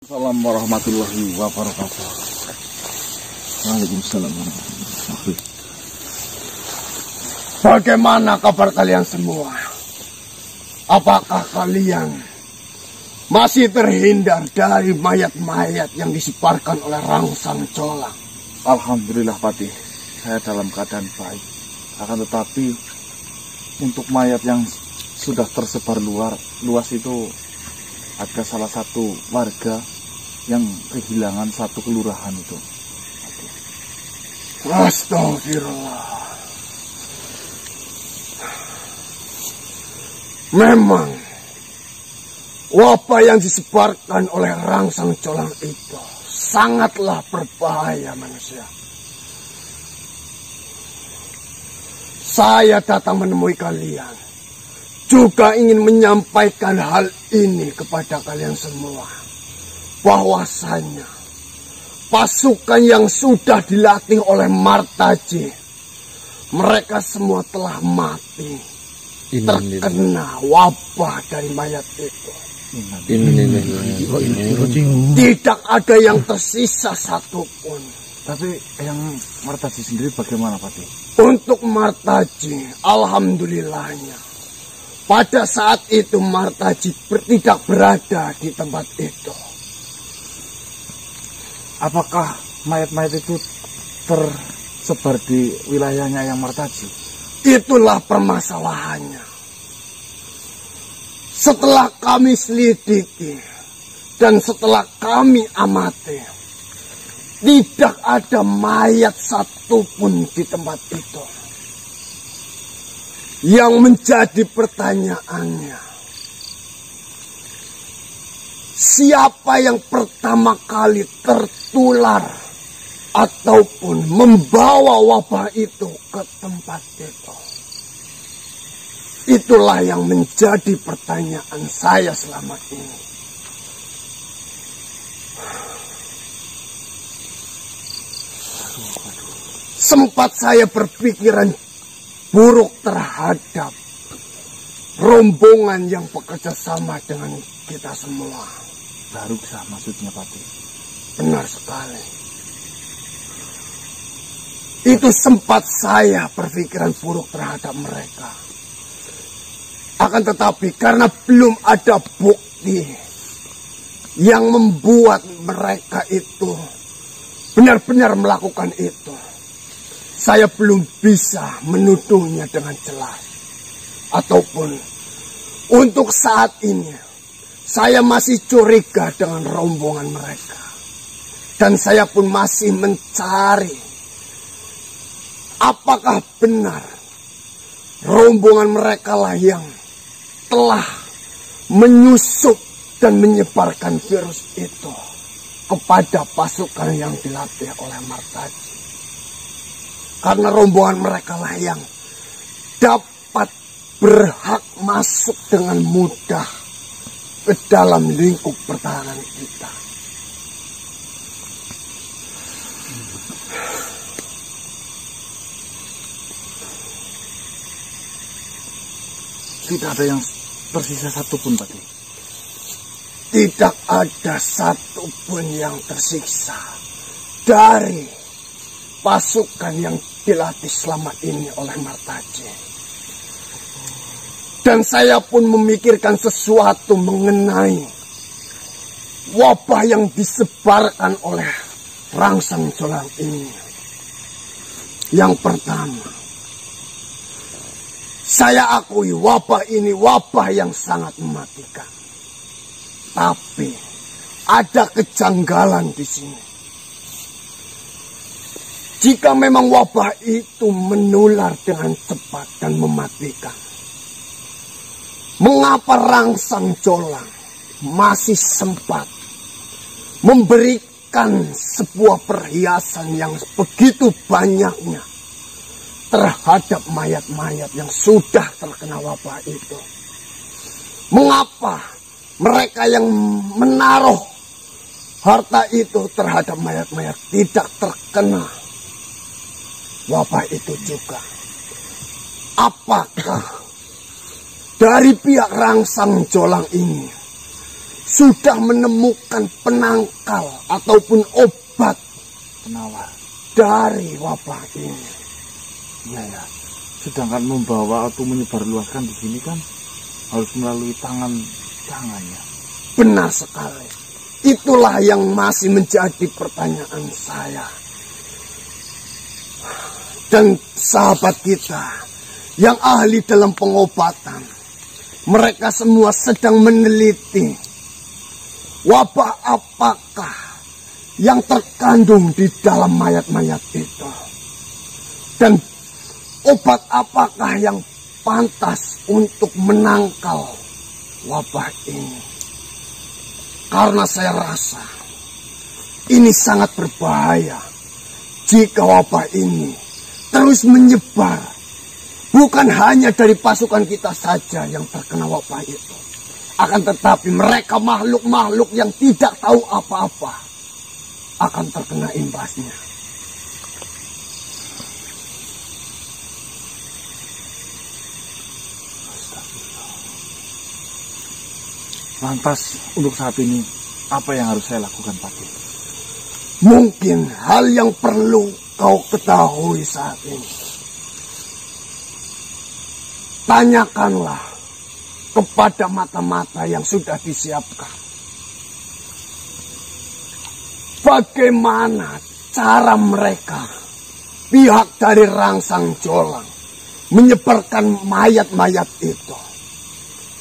Assalamualaikum warahmatullahi wabarakatuh. Waalaikumsalam warahmatullahi wabarakatuh. Bagaimana kabar kalian semua? Apakah kalian masih terhindar dari mayat-mayat yang disebarkan oleh Rangsang Colang? Alhamdulillah Patih, saya dalam keadaan baik. Akan tetapi untuk mayat yang sudah tersebar luas itu ada salah satu warga yang kehilangan satu kelurahan itu. Astagfirullah. Memang wabah yang disebarkan oleh Rangsang Colang itu sangatlah berbahaya manusia. Saya datang menemui kalian juga ingin menyampaikan hal ini kepada kalian semua. Bahwasanya pasukan yang sudah dilatih oleh Martaji, mereka semua telah mati terkena wabah dari mayat itu. Tidak ada yang tersisa satupun. Tapi yang Martaji sendiri bagaimana Patih? Untuk Martaji, alhamdulillahnya, pada saat itu Martaji tidak berada di tempat itu. Apakah mayat-mayat itu tersebar di wilayahnya yang Martaji? Itulah permasalahannya. Setelah kami selidiki dan setelah kami amati, tidak ada mayat satupun di tempat itu. Yang menjadi pertanyaannya, siapa yang pertama kali tertular ataupun membawa wabah itu ke tempat itu? Itulah yang menjadi pertanyaan saya selama ini. Sempat saya berpikiran buruk terhadap rombongan yang bekerja sama dengan kita semua. Baruksa maksudnya Patih? Benar sekali. Itu sempat saya berpikiran buruk terhadap mereka. Akan tetapi karena belum ada bukti yang membuat mereka itu benar-benar melakukan itu, saya belum bisa menuduhnya dengan jelas. Ataupun untuk saat ini saya masih curiga dengan rombongan mereka. Dan saya pun masih mencari apakah benar rombongan mereka lah yang telah menyusup dan menyebarkan virus itu kepada pasukan yang dilatih oleh Martaji. Karena rombongan mereka lah yang dapat berhak masuk dengan mudah ke dalam lingkup pertahanan kita. Tidak ada yang tersisa satupun Patih? Tidak ada satupun yang tersisa dari pasukan yang dilatih selama ini oleh Martaji. Dan saya pun memikirkan sesuatu mengenai wabah yang disebarkan oleh Rangsang Colang ini. Yang pertama, saya akui wabah ini wabah yang sangat mematikan. Tapi ada kejanggalan di sini. Jika memang wabah itu menular dengan cepat dan mematikan, mengapa Rangsang Colang masih sempat memberikan sebuah perhiasan yang begitu banyaknya terhadap mayat-mayat yang sudah terkena wabah itu? Mengapa mereka yang menaruh harta itu terhadap mayat-mayat tidak terkena wabah itu juga? Apakah dari pihak Rangsang Colang ini sudah menemukan penangkal ataupun obat penawar dari wabah ini. ya. Sedangkan membawa atau menyebarluaskan di sini kan harus melalui tangannya. Benar sekali. Itulah yang masih menjadi pertanyaan saya. Dan sahabat kita yang ahli dalam pengobatan, mereka semua sedang meneliti wabah apakah yang terkandung di dalam mayat-mayat itu. Dan obat apakah yang pantas untuk menangkal wabah ini. Karena saya rasa ini sangat berbahaya jika wabah ini terus menyebar. Bukan hanya dari pasukan kita saja yang terkena wabah itu. Akan tetapi mereka makhluk-makhluk yang tidak tahu apa-apa akan terkena imbasnya. Lantas untuk saat ini apa yang harus saya lakukan, Patih? Mungkin hal yang perlu kau ketahui saat ini, tanyakanlah kepada mata-mata yang sudah disiapkan. Bagaimana cara mereka, pihak dari Rangsang Jolang, menyebarkan mayat-mayat itu?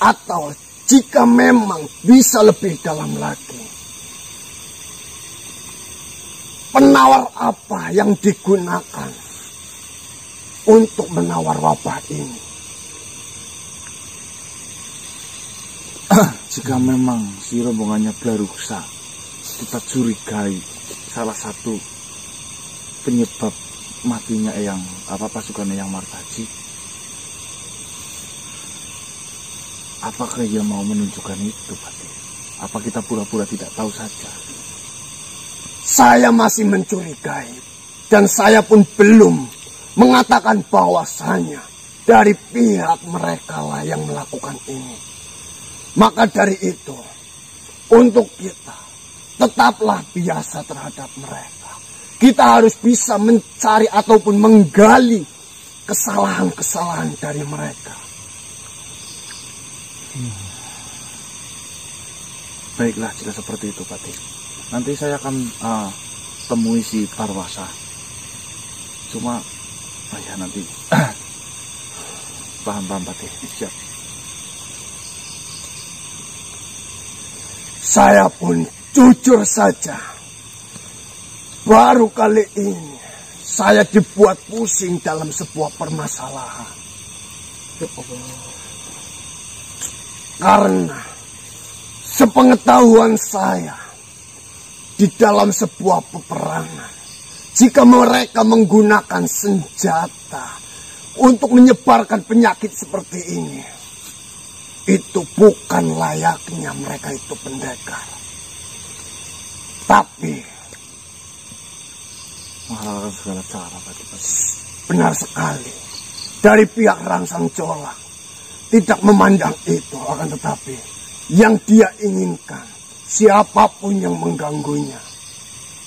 Atau jika memang bisa lebih dalam lagi, penawar apa yang digunakan untuk menawar wabah ini? Jika memang si rombongannya Blaruksa, kita curigai salah satu penyebab matinya pasukan Eyang Martaji. Apakah ia mau menunjukkan itu, Patih? Apa kita pura-pura tidak tahu saja? Saya masih mencurigai. Dan saya pun belum mengatakan bahwasanya dari pihak mereka lah yang melakukan ini. Maka dari itu, untuk kita tetaplah biasa terhadap mereka. Kita harus bisa mencari ataupun menggali kesalahan-kesalahan dari mereka. Baiklah jika seperti itu, Patih. Nanti saya akan temui si Parwasa. Cuma nanti paham Patih. Siap. Saya pun jujur saja, baru kali ini saya dibuat pusing dalam sebuah permasalahan. Karena sepengetahuan saya, di dalam sebuah peperangan, jika mereka menggunakan senjata untuk menyebarkan penyakit seperti ini, itu bukan layaknya mereka itu pendekar. Tapi menghalalkan segala cara, Patih. Benar sekali. Dari pihak Rangsang Jolang tidak memandang itu, akan tetapi yang dia inginkan, siapapun yang mengganggunya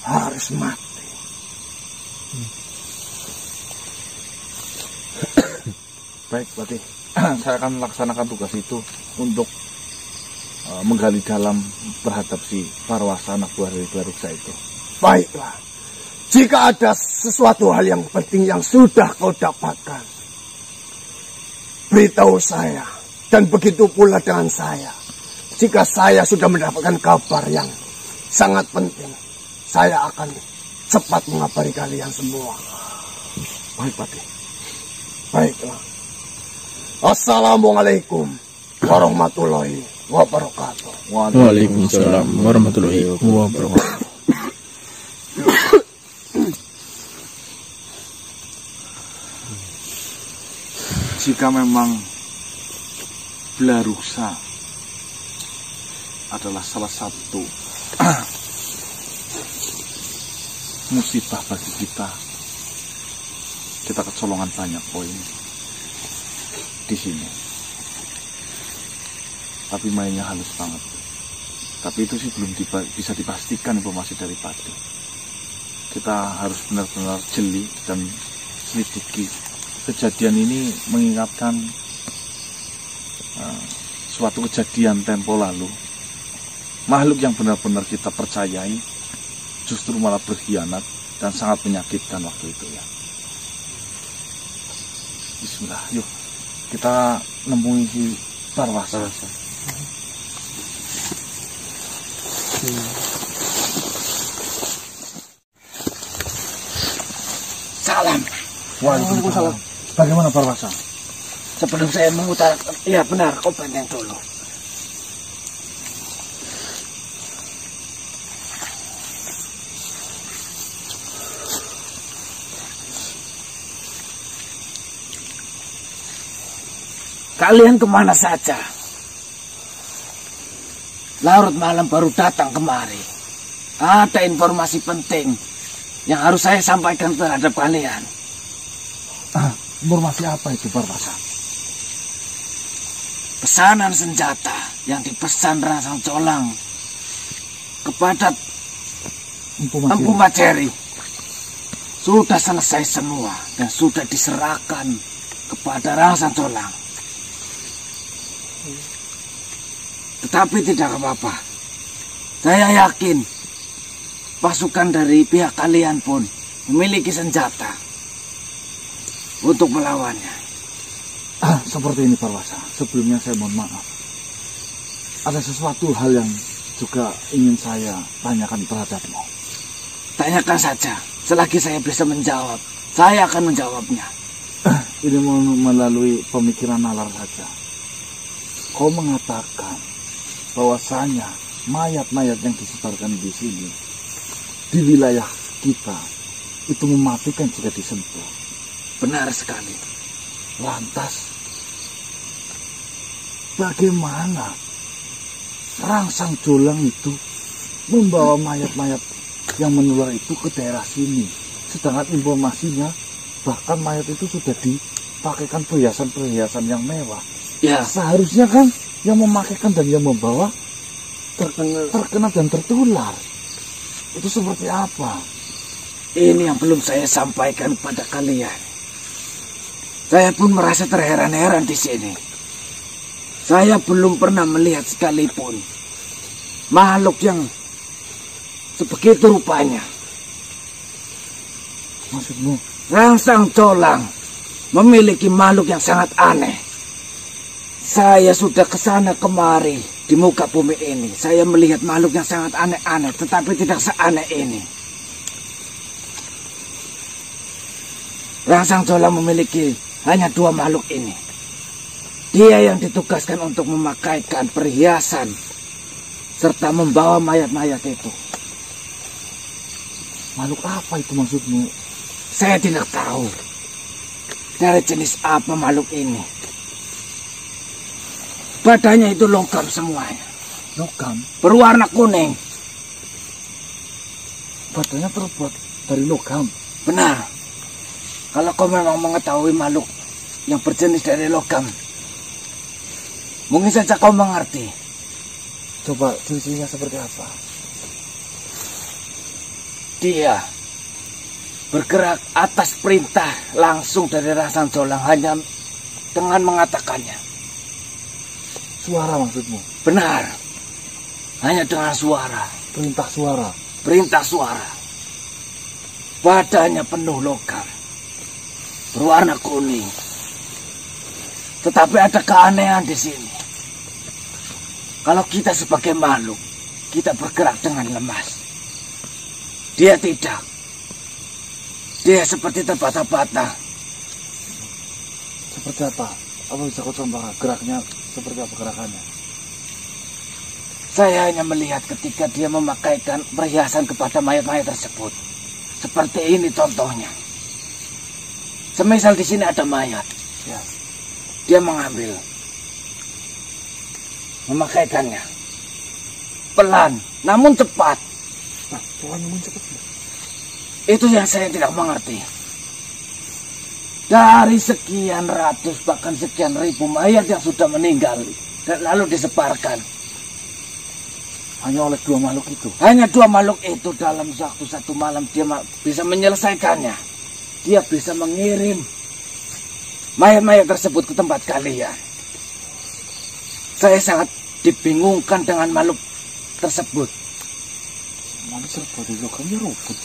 harus mati. Baik, Patih. Saya akan melaksanakan tugas itu untuk menggali dalam terhadap si Parwasa, anak buah dari Blaruksa itu. Baiklah. Jika ada sesuatu hal yang penting yang sudah kau dapatkan, beritahu saya. Dan begitu pula dengan saya. Jika saya sudah mendapatkan kabar yang sangat penting, saya akan cepat mengabari kalian semua. Baik, Patih. Baiklah. Assalamualaikum warahmatullahi wabarakatuh. Waalaikumsalam warahmatullahi wabarakatuh. Jika memang Blaruksa adalah salah satu musibah bagi kita kecolongan banyak poin di sini. Tapi mainnya halus banget. Tapi itu sih belum bisa dipastikan informasi dari Pati. Kita harus benar-benar jeli dan selidiki. Kejadian ini mengingatkan suatu kejadian tempo lalu. Makhluk yang benar-benar kita percayai justru malah berkhianat dan sangat menyakitkan waktu itu ya. Bismillah, yuk kita nemui si Parwasa. Salam. Waalaikumsalam. Bagaimana Parwasa? Sebelum saya mengutarakan, ya benar, kau benteng dulu. Kalian kemana saja? Larut malam baru datang kemari. Ada informasi penting yang harus saya sampaikan terhadap kalian. Informasi apa itu Parwasa? Pesanan senjata yang dipesan Rangsang Colang kepada Empu Majeri sudah selesai semua dan sudah diserahkan kepada Rangsang Colang. Tetapi tidak apa-apa. Saya yakin pasukan dari pihak kalian pun memiliki senjata untuk melawannya. Seperti ini Parwasa. Sebelumnya saya mohon maaf. Ada sesuatu hal yang juga ingin saya tanyakan terhadapmu. Tanyakan saja. Selagi saya bisa menjawab, saya akan menjawabnya. Ini melalui pemikiran nalar saja. Kau mengatakan bahwasanya mayat-mayat yang disebarkan di sini, di wilayah kita, itu mematikan jika disentuh. Benar sekali. Lantas, bagaimana Rangsang Colang itu membawa mayat-mayat yang menular itu ke daerah sini? Sedangkan informasinya, bahkan mayat itu sudah dipakaikan perhiasan-perhiasan yang mewah. Ya, seharusnya kan yang memakaikan dan yang membawa terkena dan tertular. Itu seperti apa? ini yang belum saya sampaikan kepada kalian. Saya pun merasa terheran-heran di sini. Saya belum pernah melihat sekalipun makhluk yang sebegitu rupanya. Maksudmu? Rangsang Colang memiliki makhluk yang sangat aneh. Saya sudah kesana kemari di muka bumi ini. Saya melihat makhluk yang sangat aneh-aneh, tetapi tidak seaneh ini. Rangsang Colang memiliki hanya 2 makhluk ini. Dia yang ditugaskan untuk memakaikan perhiasan serta membawa mayat-mayat itu. Makhluk apa itu maksudmu? Saya tidak tahu dari jenis apa makhluk ini. Badannya itu logam semuanya. Logam? Berwarna kuning. Badannya terbuat dari logam? Benar. Kalau kau memang mengetahui makhluk yang berjenis dari logam, mungkin saja kau mengerti. Coba ciri-cirinya seperti apa? Dia bergerak atas perintah langsung dari Rangsang Colang hanya dengan mengatakannya. Suara maksudmu? Benar. Hanya dengan suara. Perintah suara? Perintah suara. Badannya penuh logam. Berwarna kuning. Tetapi ada keanehan di sini. Kalau kita sebagai makhluk, kita bergerak dengan lemas. Dia tidak. Dia seperti terbata-bata. Seperti apa? Apa bisa kau contohkan geraknya? Seperti apa gerakannya? Saya hanya melihat ketika dia memakaikan perhiasan kepada mayat-mayat tersebut. Seperti ini contohnya. Semisal di sini ada mayat. Ya. Dia mengambil. Memakaikannya. Pelan, namun cepat. Nah, pelan namun cepat. Itu yang saya tidak mengerti. Dari sekian ratus bahkan sekian ribu mayat yang sudah meninggal dan lalu disebarkan, Hanya oleh 2 makhluk itu. Hanya 2 makhluk itu dalam waktu 1 malam dia bisa menyelesaikannya. Dia bisa mengirim mayat-mayat tersebut ke tempat kalian. Saya sangat dibingungkan dengan makhluk tersebut. Manusia body logamnya robot.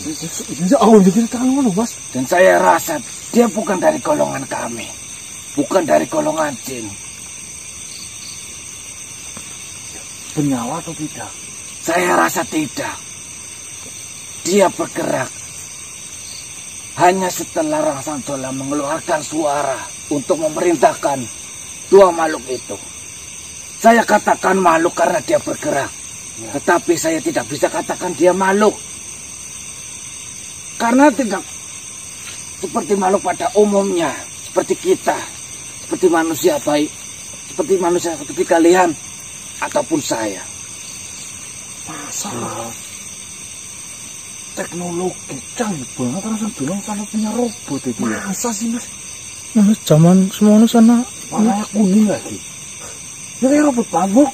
Ini awal jadi tangan Mas. Dan saya rasa dia bukan dari golongan kami. Bukan dari golongan jin. Bernyawa atau tidak? Saya rasa tidak. Dia bergerak hanya setelah Rangsang Jolang mengeluarkan suara untuk memerintahkan 2 makhluk itu. Saya katakan makhluk karena dia bergerak. Tetapi saya tidak bisa katakan dia makhluk. Karena tidak seperti makhluk pada umumnya. Seperti kita. Seperti manusia baik. Seperti manusia seperti kalian. Ataupun saya. Masa teknologi canggih banget Rangsang Jolang kalau punya robot itu. Masa sih Mas? Nah, zaman semuanya sana warnanya kuning lagi. Ya kayak robot pamuk.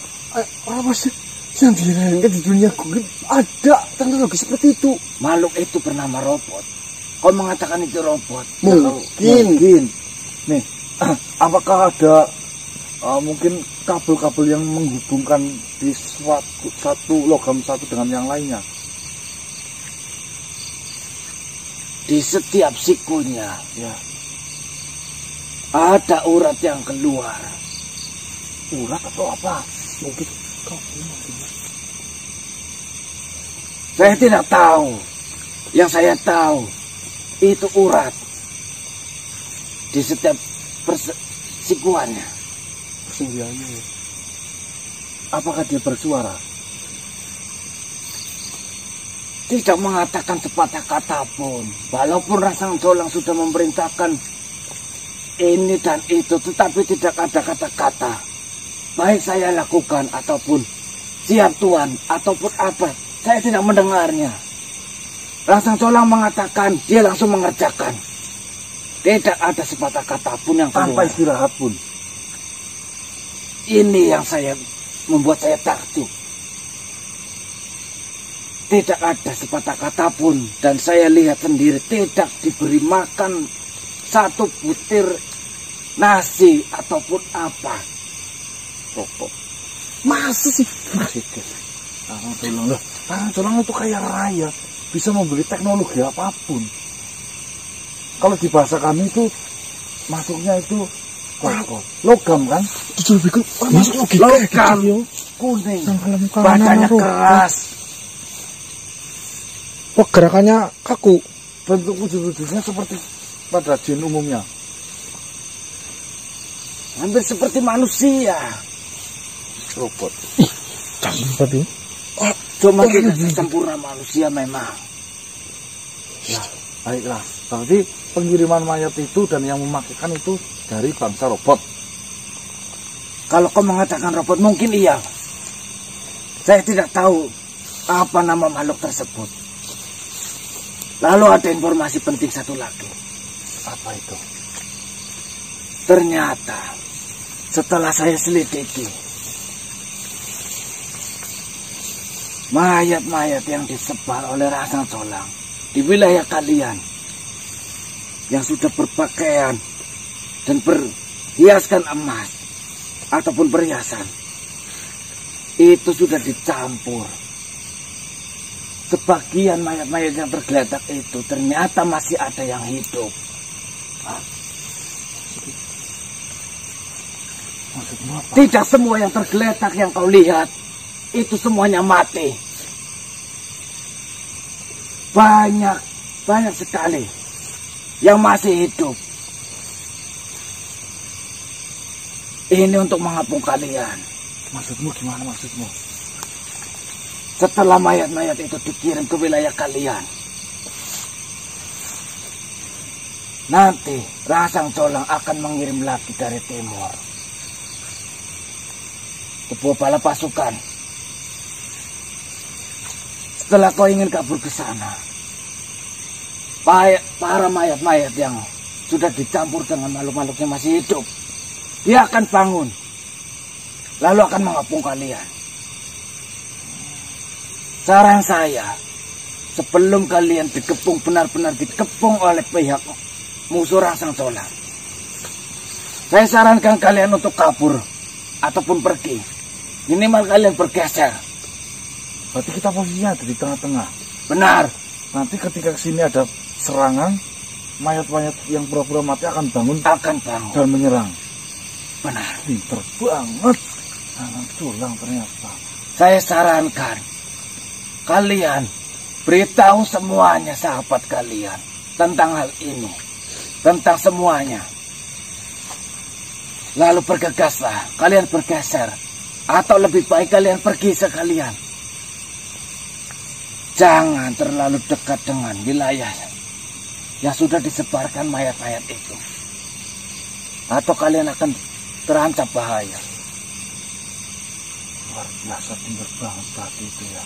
Apa sih yang diinginkan di dunia Google? Ada teknologi seperti itu. Makhluk itu bernama robot. Kau mengatakan itu robot? Mungkin. Nih, apakah ada mungkin kabel-kabel yang menghubungkan di satu logam satu dengan yang lainnya? Di setiap sikunya Ya. ada urat yang keluar. Urat atau apa? Mungkin Saya tidak tahu. Yang saya tahu itu urat di setiap sikuannya. persendiannya. Apakah dia bersuara? Tidak mengatakan sepatah kata pun. Walaupun Rangsang Jolang sudah memerintahkan ini dan itu, tetapi tidak ada kata-kata. Baik saya lakukan ataupun siap Tuan ataupun apa, saya tidak mendengarnya. Rangsang Jolang mengatakan dia langsung mengerjakan. Tidak ada sepatah kata pun yang Tanpa keluar. istirahat pun. Ini yang membuat saya takjub. Tidak ada sepatah kata pun. Dan saya lihat sendiri tidak diberi makan satu butir nasi ataupun apa. Rokok. Masa sih? Masih deh. Rangsang Jolang itu kaya raya. Bisa membeli teknologi apapun. Kalau di bahasa kami itu masuknya itu logam kan? Itu lebih masuk Logam kuning, badannya keras. Wah, gerakannya kaku. Bentuk wujud-wujudnya seperti pada jin umumnya. Hampir seperti manusia. Robot. Canggih banget. Cuma tidak sempurna manusia memang. Ya, baiklah. Berarti pengiriman mayat itu dan yang memakaikan itu dari bangsa robot. Kalau kau mengatakan robot mungkin iya. Saya tidak tahu apa nama makhluk tersebut. Lalu ada informasi penting satu lagi. Apa itu? Ternyata setelah saya selidiki, mayat-mayat yang disebar oleh Rangsang Jolang di wilayah kalian yang sudah berpakaian dan berhiaskan emas ataupun perhiasan itu sudah dicampur. Sebagian mayat-mayat yang tergeletak itu ternyata masih ada yang hidup. Maksudmu apa? Tidak semua yang tergeletak yang kau lihat itu semuanya mati. Banyak sekali yang masih hidup. Ini untuk mengapung kalian. Maksudmu gimana maksudmu? Setelah mayat-mayat itu dikirim ke wilayah kalian, nanti Rangsang Jolang akan mengirim lagi dari timur sebuah bala pasukan. Setelah kau ingin kabur ke sana, para mayat-mayat yang sudah dicampur dengan makhluk-makhluk yang masih hidup, dia akan bangun, lalu akan mengapung kalian. saran saya, sebelum kalian dikepung, benar-benar dikepung oleh pihak musuh Rangsang Colang, saya sarankan kalian untuk kabur ataupun pergi. Minimal kalian bergeser. Berarti kita posisinya ada di tengah-tengah. Benar. Nanti ketika kesini ada serangan, mayat-mayat yang pura-pura mati akan bangun dan menyerang. Benar. Pinter banget Rangsang Colang ternyata. Saya sarankan kalian beritahu semuanya sahabat kalian tentang hal ini, tentang semuanya. Lalu bergegaslah, kalian bergeser, atau lebih baik kalian pergi sekalian. Jangan terlalu dekat dengan wilayah yang sudah disebarkan mayat-mayat itu, atau kalian akan terancam bahaya. Luar biasa, pinter banget tadi itu ya.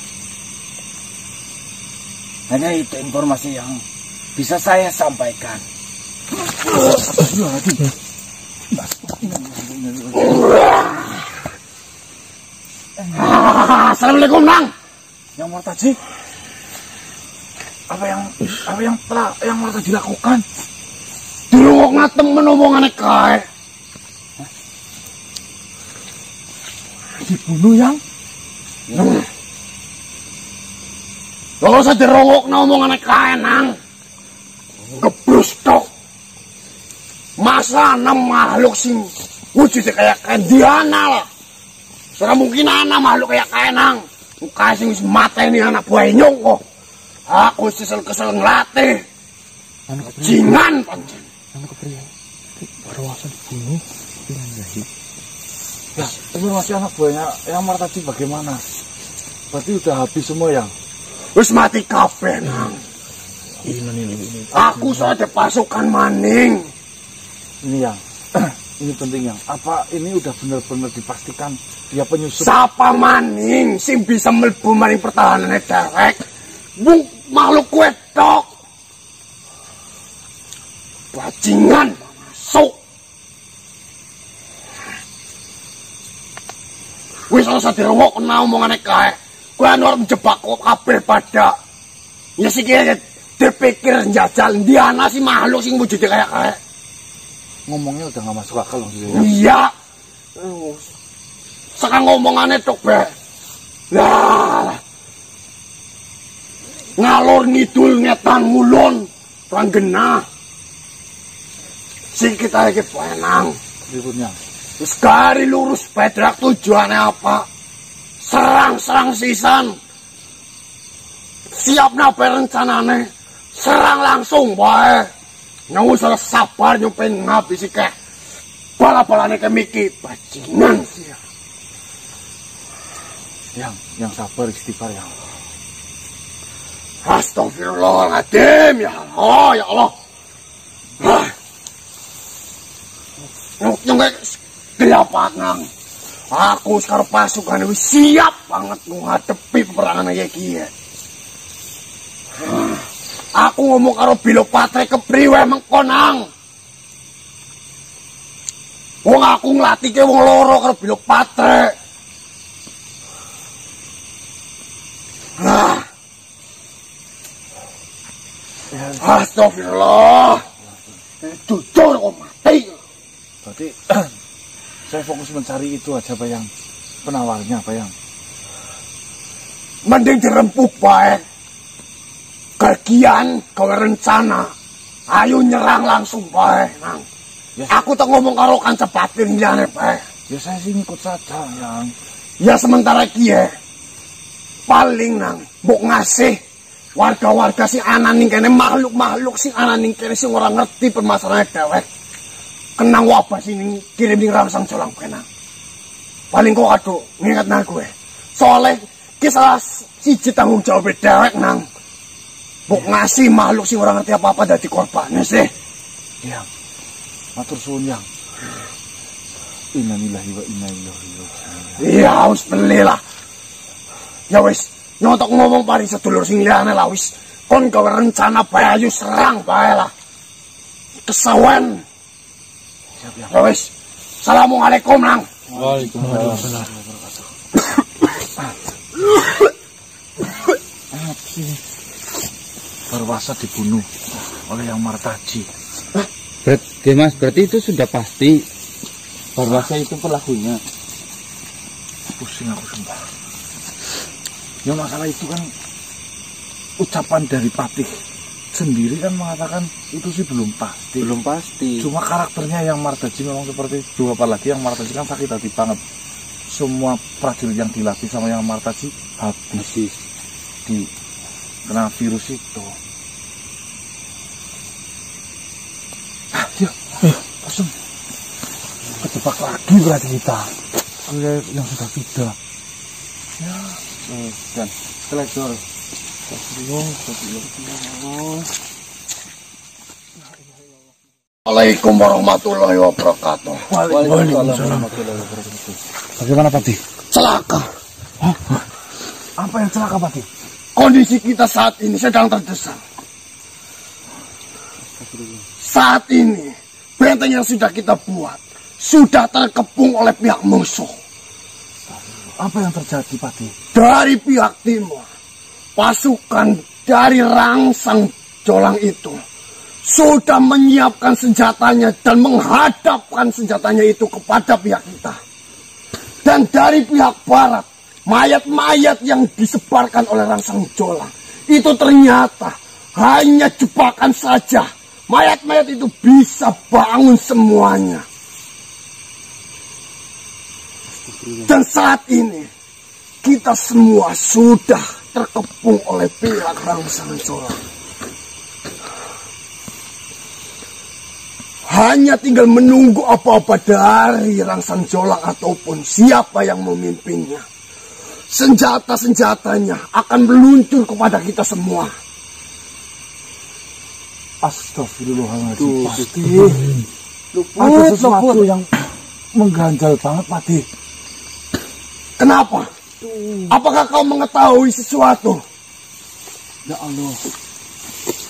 Hanya itu informasi yang bisa saya sampaikan. Assalamualaikum, Nang. Yang Martaji, apa yang Martaji lakukan? Dirungokna temen omongane kae. Dibunuh yang? Lho usah dirungokna omongane kae, Nang. Geblus tok. Masa ana makhluk sing wujudnya kayak Kandiana lah. Ora mungkin ana makhluk kayak kae, Nang. Muka sing wis mateni anak buah nyong kok. Aku kesel-kesel ngelatih. Jingan pancen. Anu kepriye? Perwasan dibunuh. Ya, ini masih anak buahnya yang Martaji bagaimana? Berarti udah habis semua yang? Wis mati kabeh, Nang. Ini. Aku sudah pasukan maning. Ini yang, ini penting yang. Apa ini udah benar-benar dipastikan dia penyusup? Sapa maning sing bisa mlebu maring pertahanane derek? Bung makhluk kue tok. Bajingan masuk. Wis ora usah dirungokna omongane kae. Kowe anu arep njebak kok kabeh pada. Ya sik dipikir njajal ndi ana sih makhluk sing wujude kaya kae. Ngomongnya udah gak masuk akal loh. Iya. Sekarang ngomongane tok be. Lah. Ngalor ngidul ngetan ngulon ranggena. Sing kita iki penang. Berikutnya. Terus gari lurus pedrak tujuannya apa? Serang sisan. Siap nape rencanane? Serang langsung bae. Nang usah sabar nyupen ngabisi kek. Bala-balane ke Miki bajingan sih. Yang sabar istighfar yang. Astagfirullahaladzim ya Allah, ya Allah. Nyong kelapat nang. Aku sekarang pasukan wis siap banget menghadapi peperangan iki. Aku ngomong karo Bilo Patre kepriwe mengko nang. Wong aku nglatihke wong loro karo Bilo Patre. Astagfirullah. Jujur kok mati. Berarti saya fokus mencari itu aja Bayang. Penawarnya Bayang. Mending dirempuk bae. Gagian gawe rencana. Ayo nyerang langsung bae, Nang. Ya, aku tak ngomong karo kanca batin liyane bae. Ya saya sih ngikut saja, Yang. Ya sementara iki ya. Paling Nang, mbok ngasih warga-warga sing ana ning kene, makhluk-makhluk sing ana ning kene sing ora ngerti permasalahan dhewek. Kenang wabah sing kirim ning Rangsang Colang kene. Paling kok aduh nginget nang kowe. Soale ki salah siji tanggung jawab dhewek Nang. Mbok ngasih makhluk sing ora ngerti apa-apa dadi korbane sih. Yang. Matur suwun Yang. Innalillahi wa inna ilaihi raji'un. Iya, wis belilah. Ya wis, nyotok ngomong paling sedulur sing liyane lah wis. Kon gawe rencana bae ayo serang bae lah. Kesawen. Siap Yang. Ya wis. Assalamualaikum Nang. Waalaikumsalam. mati. Barwasa dibunuh oleh Yang Martaji. Mas, berarti itu sudah pasti Barwasa itu pelakunya. Pusing aku sumpah. Yang masalah itu kan ucapan dari Patih sendiri kan mengatakan itu sih belum pasti. Belum pasti. Cuma karakternya Yang Martaji memang seperti itu. Apalagi Yang Martaji kan sakit hati banget. Semua prajurit yang dilatih sama Yang Martaji habis di kena virus itu. Langsung kejebak lagi berarti kita. Yang sudah sudah. Ya, dan selektor. Assalamualaikum warahmatullahi wabarakatuh. Waalaikumsalam. Bagaimana Patih? Celaka. Apa yang celaka Patih? Kondisi kita saat ini sedang terdesak. Saat ini, benteng yang sudah kita buat sudah terkepung oleh pihak musuh. Apa yang terjadi Patih? Dari pihak timur, pasukan dari Rangsang Jolang itu sudah menyiapkan senjatanya dan menghadapkan senjatanya itu kepada pihak kita. Dan dari pihak barat, mayat-mayat yang disebarkan oleh Rangsang Jolang itu ternyata hanya jebakan saja. Mayat-mayat itu bisa bangun semuanya. Dan saat ini kita semua sudah terkepung oleh pihak Rangsang Jolang. Hanya tinggal menunggu apa-apa dari Rangsang Jolang ataupun siapa yang memimpinnya. Senjata-senjatanya akan meluncur kepada kita semua. Astagfirullahaladzim. Pasti ada sesuatu yang mengganjal banget Patih. Kenapa? Apakah kau mengetahui sesuatu? Ya Allah,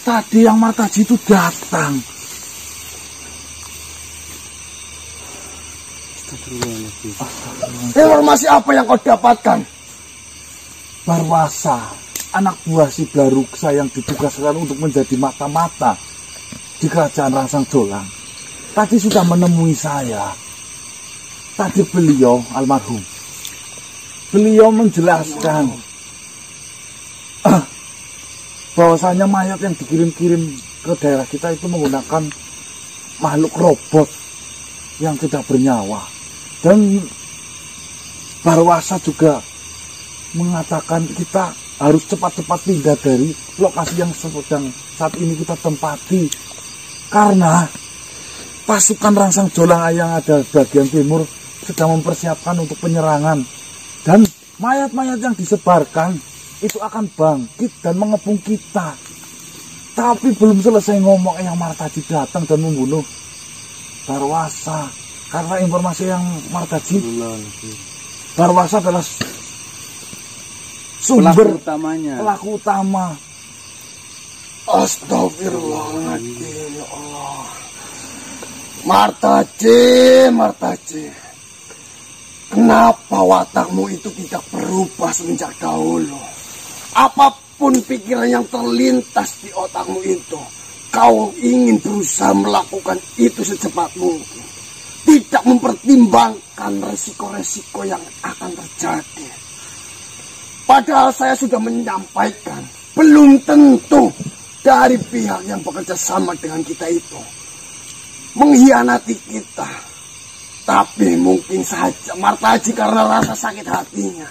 tadi Yang Martaji itu datang. Informasi apa yang kau dapatkan? Barwasa, anak buah si Blaruksa yang ditugaskan untuk menjadi mata-mata di kerajaan Rangsang Jolang, tadi sudah menemui saya. Tadi beliau almarhum, beliau menjelaskan bahwasanya mayat yang dikirim-kirim ke daerah kita itu menggunakan makhluk robot yang tidak bernyawa. Dan Barwasa juga mengatakan kita harus cepat-cepat pindah dari lokasi yang sedang saat ini kita tempati, karena pasukan Rangsang Jolang yang ada bagian timur sedang mempersiapkan untuk penyerangan, dan mayat-mayat yang disebarkan itu akan bangkit dan mengepung kita. Tapi belum selesai ngomong Yang Martaji datang dan membunuh Barwasa. Karena informasi Yang Martaji, Barwasa adalah sumber pelaku utama. Astagfirullahaladzim, ya Allah. Martaji, kenapa watakmu itu tidak berubah semenjak dahulu? Apapun pikiran yang terlintas di otakmu itu, kau ingin berusaha melakukan itu secepat mungkin. Tidak mempertimbangkan resiko-resiko yang akan terjadi. Padahal saya sudah menyampaikan, belum tentu dari pihak yang bekerja sama dengan kita itu mengkhianati kita. Tapi mungkin saja Martaji karena rasa sakit hatinya,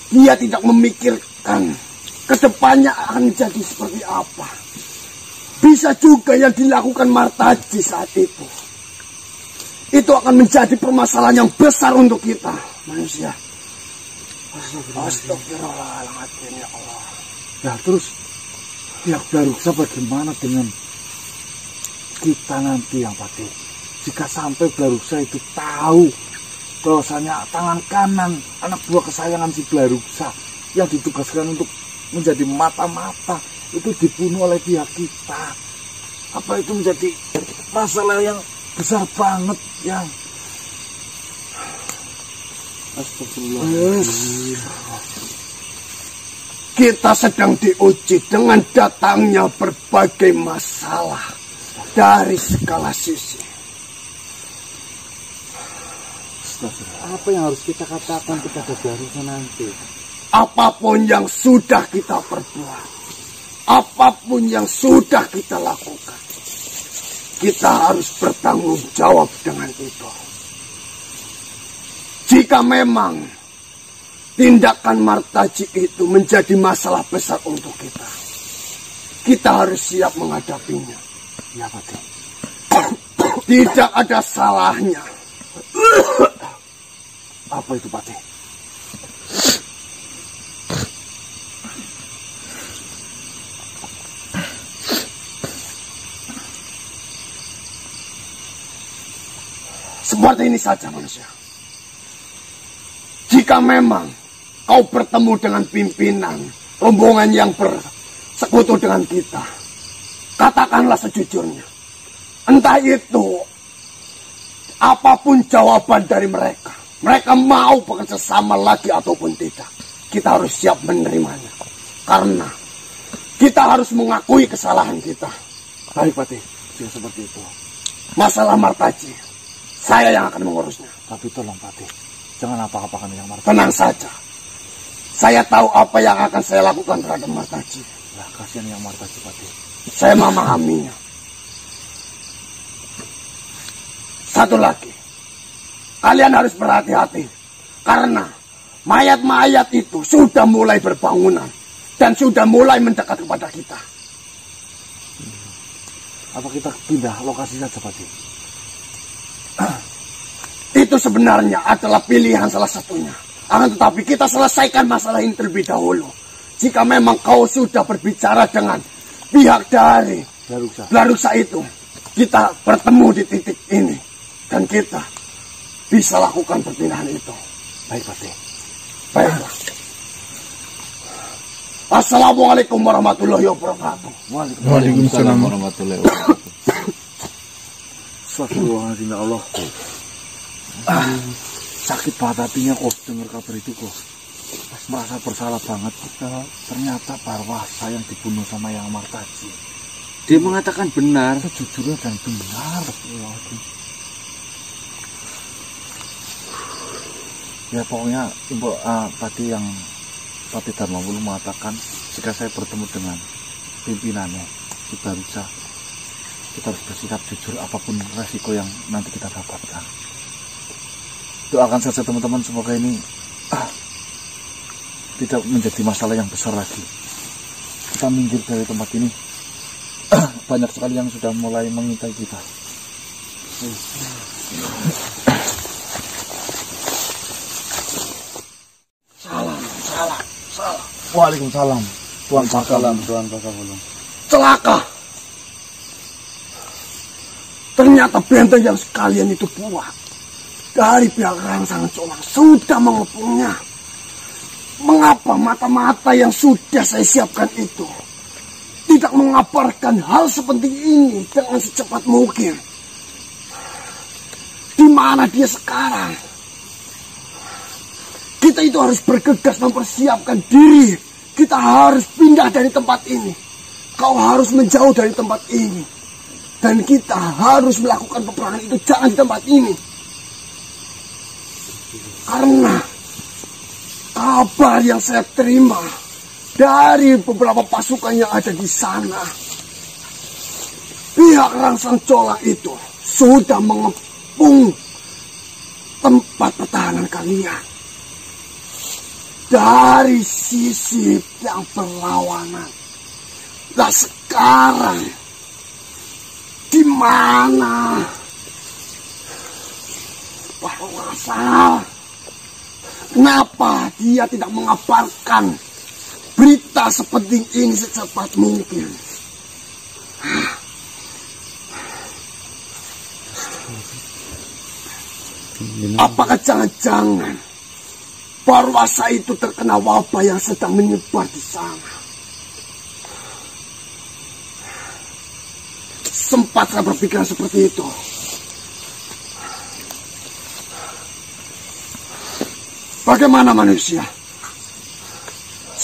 dia tidak memikirkan kedepannya akan jadi seperti apa. Bisa juga yang dilakukan Martaji saat itu akan menjadi permasalahan yang besar untuk kita manusia. Astagfirullahaladzim, ya Allah. Ya terus pihak Blaruksa bagaimana dengan kita nanti Yang Patih? Jika sampai Blaruksa itu tahu bahwasanya tangan kanan anak buah kesayangan si Blaruksa yang ditugaskan untuk menjadi mata-mata itu dibunuh oleh pihak kita, apa itu menjadi masalah yang besar banget Yang. Astagfirullah. kita sedang diuji dengan datangnya berbagai masalah dari segala sisi. Apa yang harus kita katakan kepada Darussa nanti? Apapun yang sudah kita perbuat, apapun yang sudah kita lakukan, kita harus bertanggung jawab dengan itu. Jika memang tindakan Martaji itu menjadi masalah besar untuk kita, kita harus siap menghadapinya. Ya, Pati. Tidak ada salahnya. Apa itu, Pati? Seperti ini saja manusia. Jika memang kau bertemu dengan pimpinan rombongan yang bersekutu dengan kita, katakanlah sejujurnya. Entah itu apapun jawaban dari mereka, mereka mau bekerja sama lagi ataupun tidak, kita harus siap menerimanya. Karena kita harus mengakui kesalahan kita. Baik, Pati. Jika seperti itu. Masalah Martaji, saya yang akan mengurusnya. Tapi tolong, Pati. Jangan apa-apakan yang Martaji. Tenang saja. Saya tahu apa yang akan saya lakukan terhadap Martaji. Lah, kasihan yang Martaji, Pati. Saya memahaminya. Satu lagi. Kalian harus berhati-hati. Karena mayat-mayat itu sudah mulai berbangunan. Dan sudah mulai mendekat kepada kita. Apa kita pindah lokasi saja, Pati? Itu sebenarnya adalah pilihan salah satunya. Akan tetapi kita selesaikan masalah ini terlebih dahulu. Jika memang kau sudah berbicara dengan pihak dari Darussa itu, kita bertemu di titik ini. Dan kita bisa lakukan perpindahan itu. Baik, Pati. Baiklah. Assalamualaikum warahmatullahi wabarakatuh. Waalaikumsalam warahmatullahi wabarakatuh. Astagfirullahaladzim, ya Allah. Sakit banget hatinya kok dengar kabar itu kok. Merasa bersalah banget. Ternyata Barwasa yang dibunuh sama yang Martaji. Dia mengatakan benar. Sejujurnya dan benar. Ya pokoknya tadi yang Pati Dharmawulo mengatakan jika saya bertemu dengan pimpinannya di Darussa, kita harus bersikap jujur apapun resiko yang nanti kita dapatkan. Doakan saja teman-teman, semoga ini tidak menjadi masalah yang besar lagi. Kita minggir dari tempat ini. Banyak sekali yang sudah mulai mengintai kita. Salam. Waalaikumsalam. Tuan Pakalam. Celaka. Ternyata benteng yang sekalian itu buat dari pihak Rangsangan Colang sudah mengepungnya. Mengapa mata-mata yang sudah saya siapkan itu tidak mengabarkan hal seperti ini dengan secepat mungkin? Di mana dia sekarang? Kita itu harus bergegas mempersiapkan diri. Kita harus pindah dari tempat ini. Kau harus menjauh dari tempat ini. Dan kita harus melakukan peperangan itu jangan di tempat ini. Karena kabar yang saya terima dari beberapa pasukan yang ada di sana, pihak Rangsang Colang itu sudah mengepung tempat pertahanan kalian. Dari sisi yang berlawanan. Nah sekarang di mana Barwasa? Kenapa dia tidak mengabarkan berita seperti ini secepat mungkin? Apakah jangan-jangan Barwasa itu terkena wabah yang sedang menyebar di sana? Sempat saya berpikiran seperti itu. Bagaimana manusia?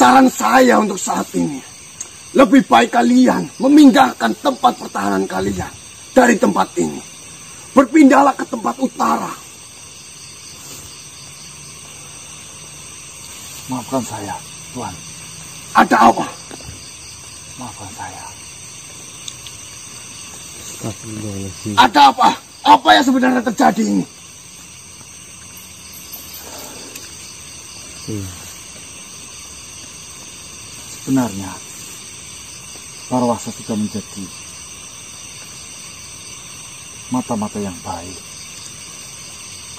saran saya untuk saat ini, lebih baik kalian memindahkan tempat pertahanan kalian dari tempat ini. Berpindahlah ke tempat utara. Maafkan saya, Tuan. Ada apa? Maafkan saya. Ada apa? Apa yang sebenarnya terjadi ini? Sebenarnya Parwasa sudah menjadi mata-mata yang baik.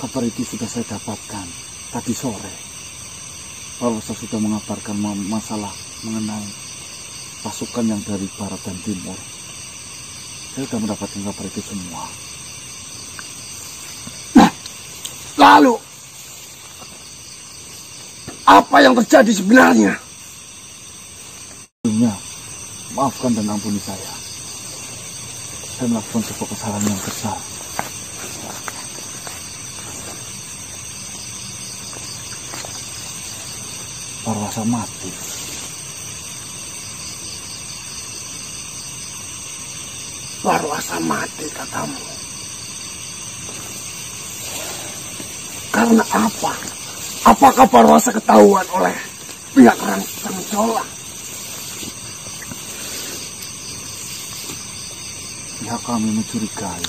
Kabar itu sudah saya dapatkan tadi sore. Parwasa sudah mengabarkan masalah mengenai pasukan yang dari barat dan timur. Saya sudah mendapatkan kabar itu semua. Nah, lalu apa yang terjadi sebenarnya? Sebelumnya, maafkan dan ampuni saya. Saya melakukan sebuah kesalahan yang besar. Parwasa mati. Parwasa mati katamu. Karena apa? Apakah Parwasa ketahuan oleh pihak Ranggasola? Pihak kami mencurigai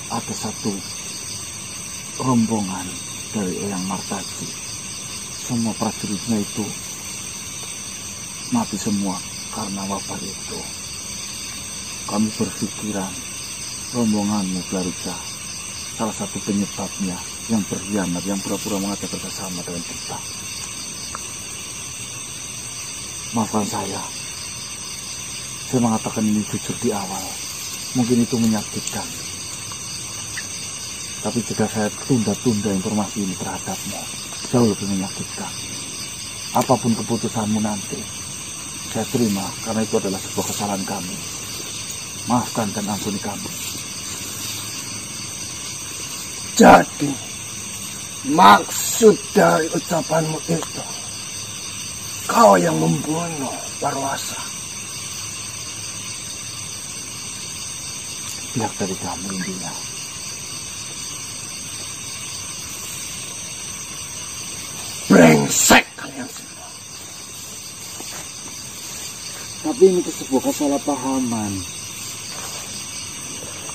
ada satu rombongan dari Eyang Martaji. Semua prajuritnya itu mati semua karena wabah itu. Kami berpikiran rombonganmu Garuda salah satu penyebabnya yang berkhianat, yang pura-pura mengajak kerjasama dengan kita. Maafkan saya mengatakan ini jujur di awal. Mungkin itu menyakitkan. Tapi jika saya tunda-tunda informasi ini terhadapmu, jauh lebih menyakitkan. Apapun keputusanmu nanti, saya terima karena itu adalah sebuah kesalahan kami. Maafkan dan ampuni kami. Jadi, maksud dari ucapanmu itu, kau yang membunuh Parwasa. Pihak dari kamu intinya. Brengsek kalian semua. Tapi ini sebuah kesalahpahaman.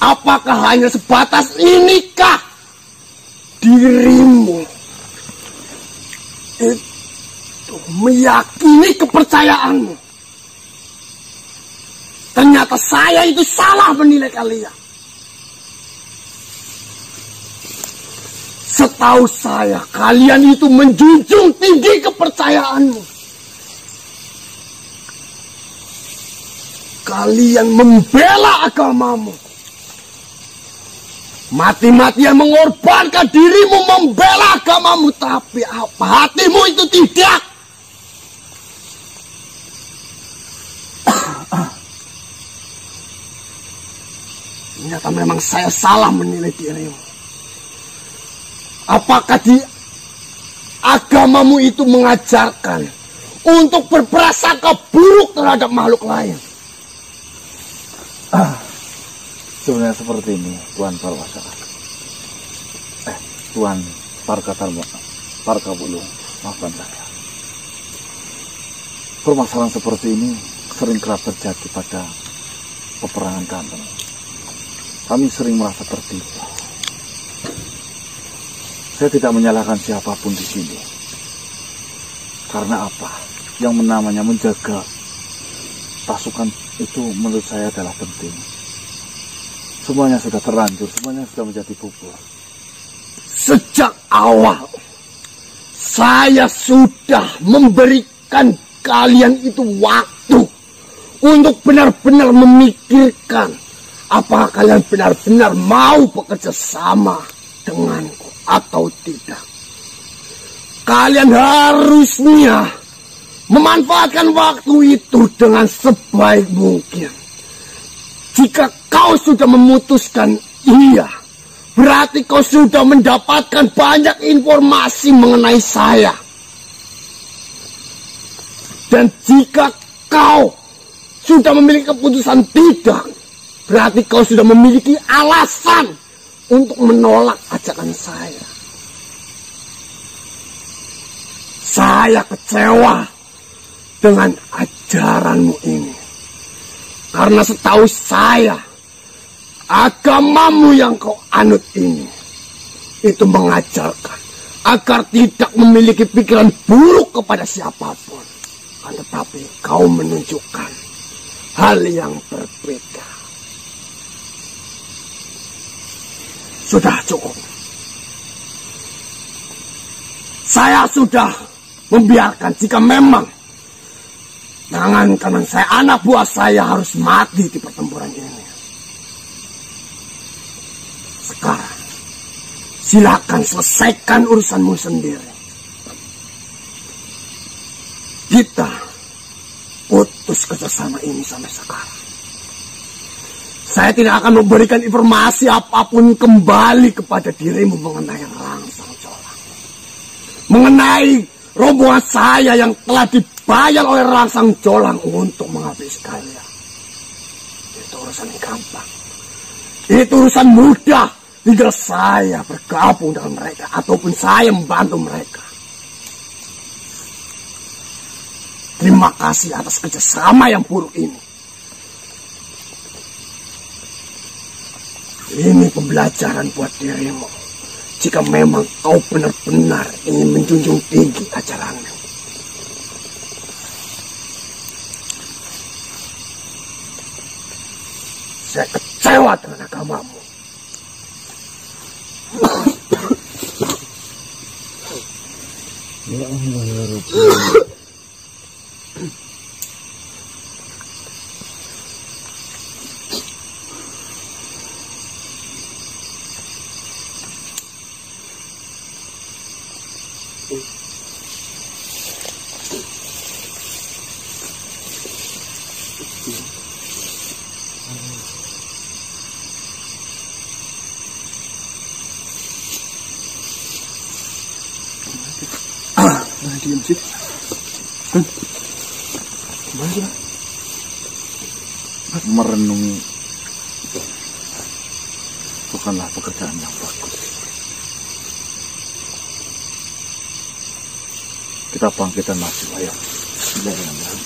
Apakah hanya sebatas inikah dirimu itu meyakini kepercayaanmu? Ternyata saya itu salah menilai kalian. Setahu saya, kalian itu menjunjung tinggi kepercayaanmu. Kalian membela agamamu. Mati-matian mengorbankan dirimu membela agamamu. Tapi apa hatimu itu tidak? Ternyata memang saya salah menilai dirimu. Apakah di agamamu itu mengajarkan untuk berprasangka buruk terhadap makhluk lain? Sebenarnya seperti ini, Tuan Parwasa. Tuan Parkabulung, maafkan saya. Permasalahan seperti ini sering kerap terjadi pada peperangan kami. Kami sering merasa tertipu. Saya tidak menyalahkan siapapun di sini. Karena apa? Yang namanya menjaga pasukan itu menurut saya adalah penting. Semuanya sudah terlanjur, semuanya sudah menjadi bubur. Sejak awal, saya sudah memberikan kalian itu waktu untuk benar-benar memikirkan apakah kalian benar-benar mau bekerja sama denganku atau tidak. Kalian harusnya memanfaatkan waktu itu dengan sebaik mungkin. Jika kau sudah memutuskan iya, berarti kau sudah mendapatkan banyak informasi mengenai saya. Dan jika kau sudah memiliki keputusan tidak, berarti kau sudah memiliki alasan untuk menolak ajakan saya. Saya kecewa dengan ajaranmu ini. Karena setahu saya, agamamu yang kau anut ini, itu mengajarkan agar tidak memiliki pikiran buruk kepada siapapun. Tetapi kau menunjukkan hal yang berbeda. Sudah cukup. Saya sudah membiarkan jika memang tangan kanan saya, anak buah saya harus mati di pertempuran ini. Sekarang, silakan selesaikan urusanmu sendiri. Kita putus kerjasama ini sampai sekarang. Saya tidak akan memberikan informasi apapun kembali kepada dirimu mengenai Rangsang Jolang. Mengenai rombongan saya yang telah dibayar oleh Rangsang Jolang untuk menghabisi kalian. Itu urusan yang gampang. Itu urusan mudah. Tinggal saya bergabung dengan mereka ataupun saya membantu mereka. Terima kasih atas kerjasama yang buruk ini. Ini pembelajaran buat dirimu. Jika memang kau benar-benar ingin menjunjung tinggi ajaranmu. Saya kecewa dengan agamamu. Ya Allah ya Rabbi. Diam sih. Merenungi bukanlah pekerjaan yang bagus. Kita bangkitkan nasib, ayo. Jangan.